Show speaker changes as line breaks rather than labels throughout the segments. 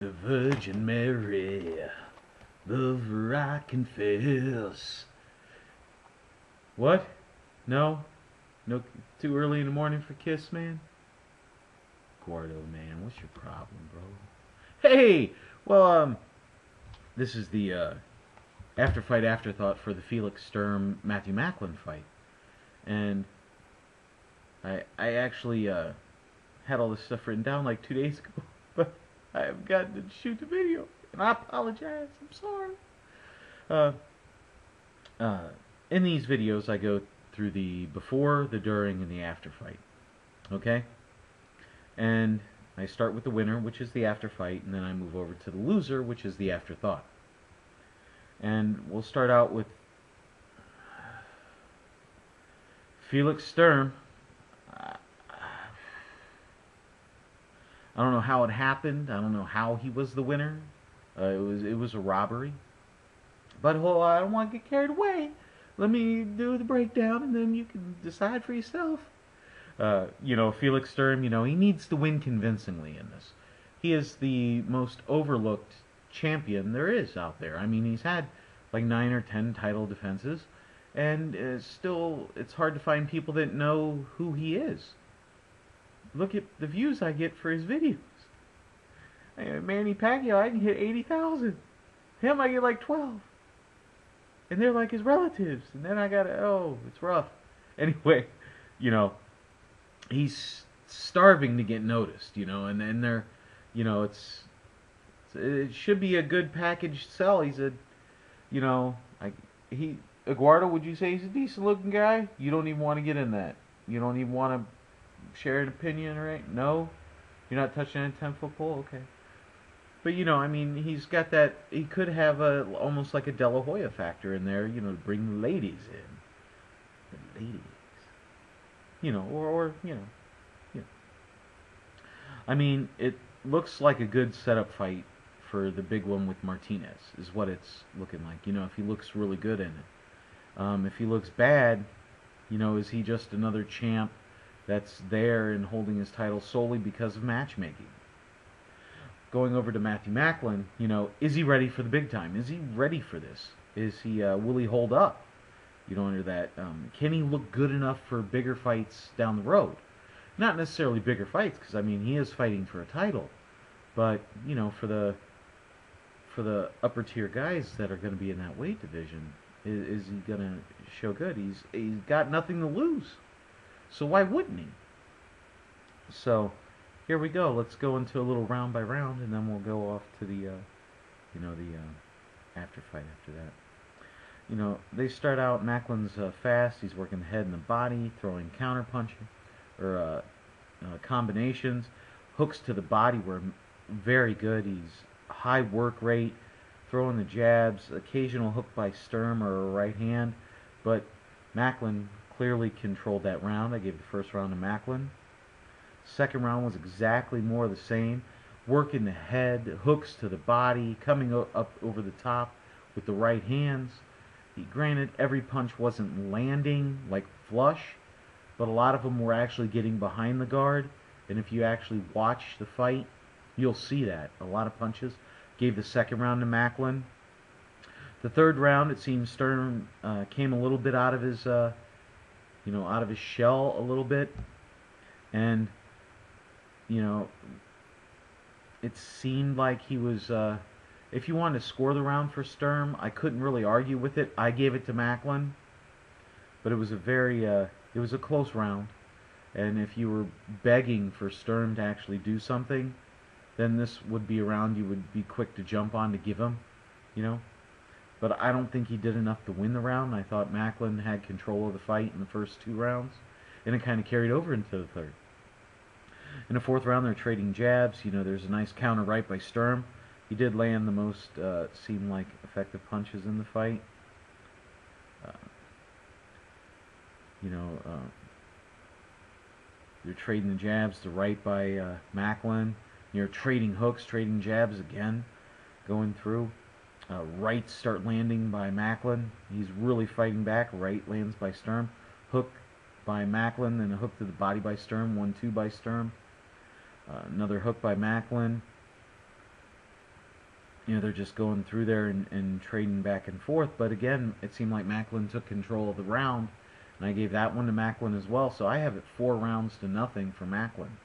The Virgin Mary, lover I confess. What? No? No, too early in the morning for Kiss, man? Gordo, man, what's your problem, bro? Hey! Well, this is the Afterfight Afterthought for the Felix Sturm Matthew Macklin fight. And I actually had all this stuff written down like 2 days ago, but I haven't gotten to shoot the video. And I apologize. I'm sorry. Uh, in these videos, I go through the before, the during, and the after fight. Okay? And I start with the winner, which is the after fight, and then I move over to the loser, which is the afterthought. And we'll start out with Felix Sturm. I don't know how it happened. I don't know how he was the winner. It was a robbery. But I don't want to get carried away. Let me do the breakdown, and then you can decide for yourself. Felix Sturm, he needs to win convincingly in this. He is the most overlooked champion there is out there. I mean, he's had like 9 or 10 title defenses, and still, it's hard to find people that know who he is. Look at the views I get for his videos. Manny Pacquiao, I can hit 80,000. Him, I get like 12. And they're like his relatives. And then I gotta, it's rough. Anyway, he's starving to get noticed, and then they're, it should be a good package sell. He's Eduardo, would you say he's a decent looking guy? You don't even want to get in that. You don't even want to share an opinion, right? No? You're not touching a 10-foot pole? Okay. But, he's got that, he could have almost like a De La Hoya factor in there, to bring the ladies in. The ladies. I mean, it looks like a good setup fight for the big one with Martinez, is what it's looking like. If he looks really good in it. If he looks bad, is he just another champ that's there and holding his title solely because of matchmaking? Going over to Matthew Macklin, is he ready for the big time? Is he ready for this? Will he hold up? Under that, can he look good enough for bigger fights down the road? Not necessarily bigger fights, because he is fighting for a title, but for the upper tier guys that are going to be in that weight division, is he going to show good? He's got nothing to lose, so why wouldn't he? So here we go. Let's go into a little round by round, and then we'll go off to the after fight after that. They start out, Macklin's fast. He's working the head and the body, throwing counter punches or combinations. Hooks to the body were very good. He's high work rate, throwing the jabs, occasional hook by Sturm or a right hand, but Macklin clearly controlled that round. I gave the first round to Macklin. Second round was exactly more of the same. Working the head, hooks to the body, coming up over the top with the right hands. Granted, every punch wasn't landing like flush, but a lot of them were actually getting behind the guard. And if you actually watch the fight, you'll see that. A lot of punches. Gave the second round to Macklin. The third round, it seems Sturm came a little bit out of his, out of his shell a little bit. And, it seemed like he was, if you wanted to score the round for Sturm, I couldn't really argue with it. I gave it to Macklin, but it was it was a close round. And if you were begging for Sturm to actually do something, then this would be a round you would be quick to jump on to give him, But I don't think he did enough to win the round. I thought Macklin had control of the fight in the first 2 rounds, and it kind of carried over into the third. In the fourth round, they're trading jabs. There's a nice counter right by Sturm. He did land the most, seemed like, effective punches in the fight. They're trading the jabs, the right by Macklin. Trading hooks, trading jabs again, going through. Rights start landing by Macklin. He's really fighting back. Right lands by Sturm. Hook by Macklin, then a hook to the body by Sturm. 1-2 by Sturm. Another hook by Macklin. they're just going through there and trading back and forth. But again, it seemed like Macklin took control of the round, and I gave that one to Macklin as well. So I have it 4-0 for Macklin.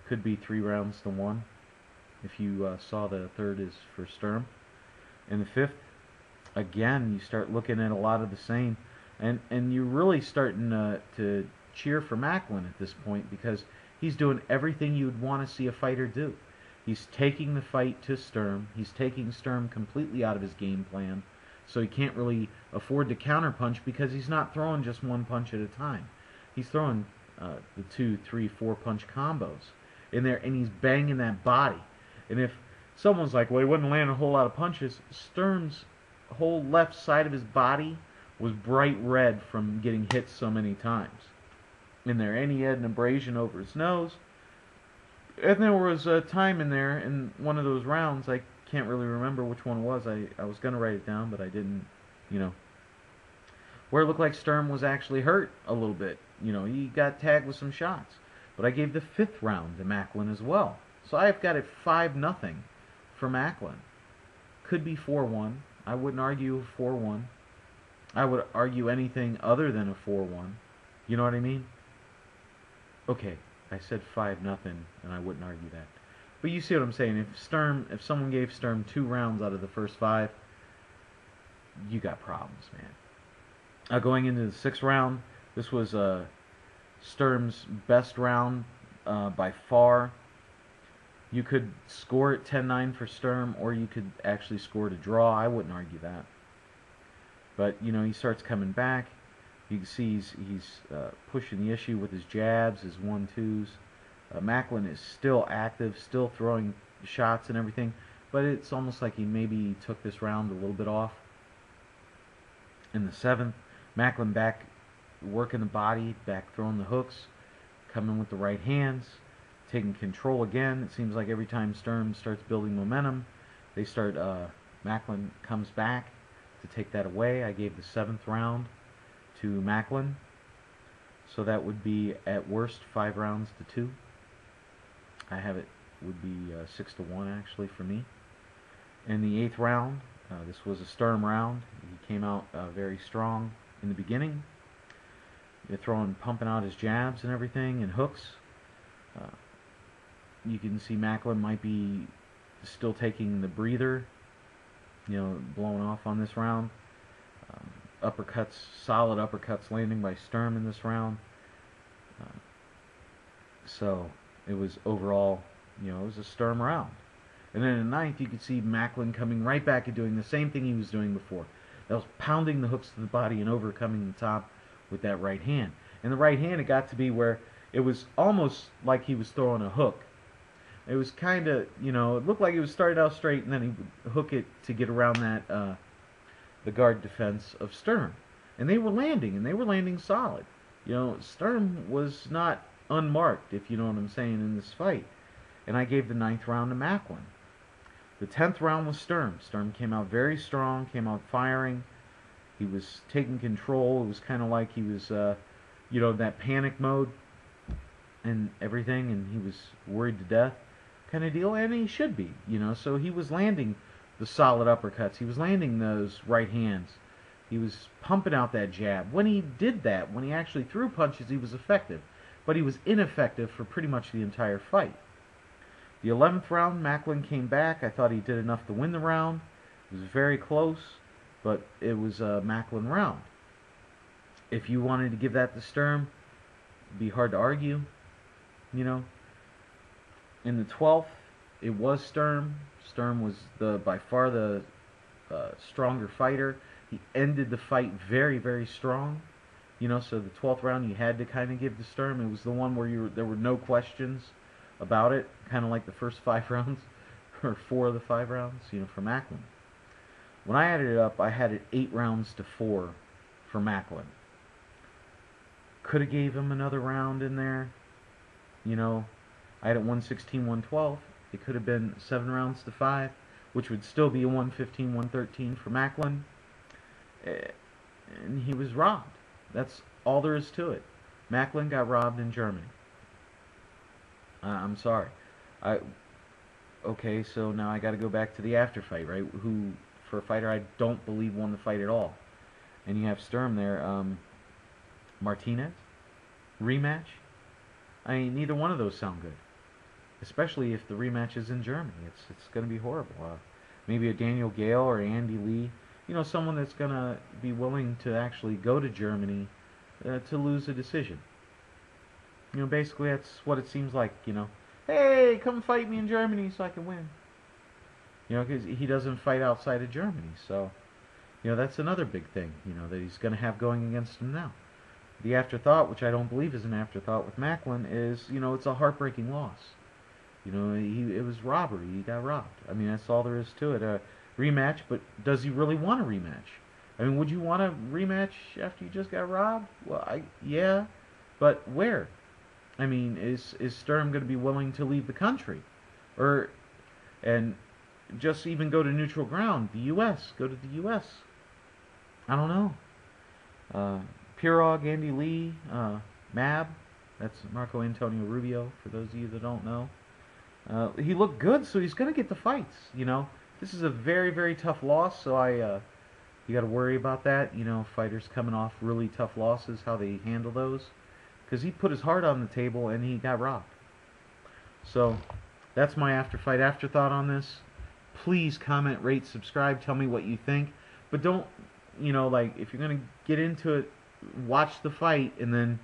Could be 3-1 if you saw the third is for Sturm. And the fifth, again, you start looking at a lot of the same, and you're really starting to cheer for Macklin at this point, because he's doing everything you'd want to see a fighter do. He's taking the fight to Sturm. He's taking Sturm completely out of his game plan, so he can't really afford to counterpunch, because he's not throwing just one punch at a time. He's throwing the 2, 3, 4 punch combos in there, and he's banging that body. And if someone's like, well, he wouldn't land a whole lot of punches, Sturm's whole left side of his body was bright red from getting hit so many times in there, and he had an abrasion over his nose. And there was a time in there in one of those rounds, I can't really remember which one it was, I was going to write it down, but I didn't, where it looked like Sturm was actually hurt a little bit. He got tagged with some shots. But I gave the 5th round to Macklin as well. So I've got it 5-0 for Macklin. Could be 4-1. I wouldn't argue 4-1. I would argue anything other than a 4-1. You know what I mean? Okay, I said 5-0, and I wouldn't argue that. But you see what I'm saying. If someone gave Sturm 2 rounds out of the first 5, you got problems, man. Going into the 6th round, this was Sturm's best round by far. You could score it 10-9 for Sturm, or you could actually score it a draw. I wouldn't argue that. But, he starts coming back. You can see he's pushing the issue with his jabs, his 1-2s. Macklin is still active, still throwing shots and everything, but it's almost like he maybe took this round a little bit off. In the 7th, Macklin back working the body, back throwing the hooks, coming with the right hands, taking control again. It seems like every time Sturm starts building momentum, Macklin comes back to take that away. I gave the 7th round to Macklin, so that would be at worst 5-2. I have it would be 6-1 actually for me. In the 8th round, this was a Sturm round. He came out very strong in the beginning. Pumping out his jabs and everything, and hooks. You can see Macklin might be still taking the breather, blowing off on this round. Uppercuts, solid uppercuts landing by Sturm in this round. So it was overall, it was a Sturm round. And then in the 9th, you could see Macklin coming right back and doing the same thing he was doing before. That was pounding the hooks to the body and overcoming the top with that right hand. And the right hand, it got to be where it was almost like he was throwing a hook. It was kind of, it looked like it was started out straight, and then he would hook it to get around that, the guard defense of Sturm. And they were landing solid. Sturm was not unmarked, if you know what I'm saying, in this fight. And I gave the 9th round to Macklin. The 10th round was Sturm. Sturm came out very strong, came out firing. He was taking control. It was kind of like he was, that panic mode and everything, and he was worried to death kind of deal, and he should be, So he was landing the solid uppercuts. He was landing those right hands. He was pumping out that jab. When he did that, when he actually threw punches, he was effective. But he was ineffective for pretty much the entire fight. The 11th round, Macklin came back. I thought he did enough to win the round. It was very close, but it was a Macklin round. If you wanted to give that to Sturm, it'd be hard to argue, In the 12th, it was Sturm. Sturm was by far the stronger fighter. He ended the fight very, very strong. So the 12th round you had to kind of give to Sturm. It was the one where there were no questions about it, kind of like the first 5 rounds, or 4 of the 5 rounds, for Macklin. When I added it up, I had it 8-4 for Macklin. Could have gave him another round in there. I had it 116-112. It could have been 7-5, which would still be a 115-113 for Macklin. And he was robbed. That's all there is to it. Macklin got robbed in Germany. I'm sorry. okay, so now I got to go back to the Afterfight, right? Who, for a fighter I don't believe won the fight at all. And you have Sturm there. Martinez? Rematch? I mean, neither one of those sound good. Especially if the rematch is in Germany. It's going to be horrible. Maybe a Daniel Gale or Andy Lee. You know, someone that's going to be willing to actually go to Germany to lose a decision. You know, basically that's what it seems like, you know. Hey, come fight me in Germany so I can win. You know, because he doesn't fight outside of Germany. So, you know, that's another big thing, you know, that he's going to have going against him now. The Afterthought, which I don't believe is an afterthought with Macklin, is, you know, it's a heartbreaking loss. You know, it was robbery. He got robbed. I mean, that's all there is to it. A rematch, but does he really want a rematch? I mean, would you want a rematch after you just got robbed? Well, yeah, but where? I mean, is Sturm going to be willing to leave the country, and just even go to neutral ground? The U.S. Go to the U.S. I don't know. Pirog, Andy Lee, Mab. That's Marco Antonio Rubio. For those of you that don't know. He looked good, so he's going to get the fights, you know. This is a very, very tough loss, so you got to worry about that, you know, fighters coming off really tough losses, how they handle those. Because he put his heart on the table and he got robbed. So, that's my Afterfight Afterthought on this. Please comment, rate, subscribe, tell me what you think. But don't, you know, like, if you're going to get into it, watch the fight and then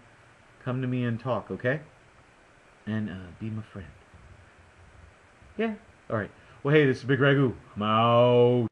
come to me and talk, okay? And be my friend. Yeah. Alright. Well, hey, this is Bigragu. I'm out.